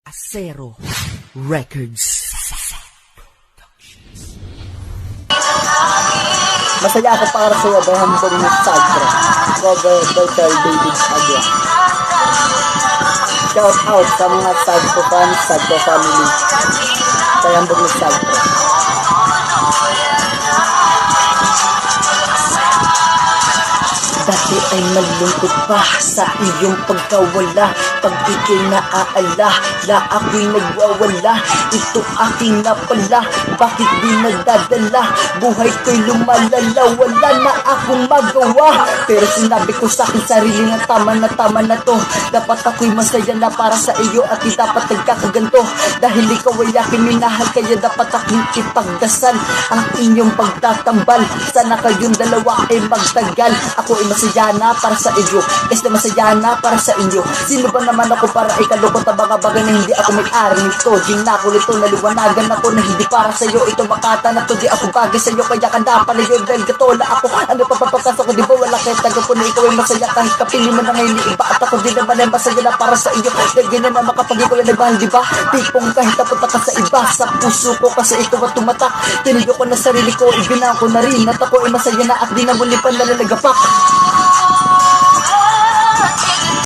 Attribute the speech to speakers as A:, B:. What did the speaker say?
A: Acero Records.
B: Masaya ako para sa iyo by hambog ni Sadro, cover by Sir David Agua. Shout out sa mga Sadro fans, Sadro family, by hambog ni Sadro.
A: Dati ay malungkot pa sa iyong pagkawala. Pag ika'y naaala, la ako'y nagwawala. Ito aking napala, bakit di nagdadala? Buhay ko'y lumalala, wala na akong magawa. Pero sinabi ko sa aking sarili na tama na to. Dapat ako'y masaya na para sa iyo at di dapat nagkakaganto. Dahil ikaw ay aking minahal, kaya dapat aking ipagdasal ang inyong pagtatambal. Sana kayong dalawa ay magtagal. Ako ay masaya na para sa iyo, masaya na para sa inyo. Sino ba naman ako para ikalukot ang mga bagay na hindi ako may-ari nito? Di na ako nito, naliwanagan ako na hindi para sa iyo. Ito makata na to, di ako bagay sa iyo, kaya kanda pala yun dahil katola ako. Ano pa papapasok ko, di ba wala kahit taga ko na ikaw ay masaya kahit kapili mo na ngayon ni iba. At ako din naman ay masaya na para sa iyo. Dahil ganyan naman kapag ikaw ay nagmahal, di ba? Tipong kahit napunta ka sa iba, sa puso ko kasi ikaw at tumatak. Tinigo ko na sarili ko, ibinaw ko na rin at ako ay masaya na at di na muli pa nalalagapak.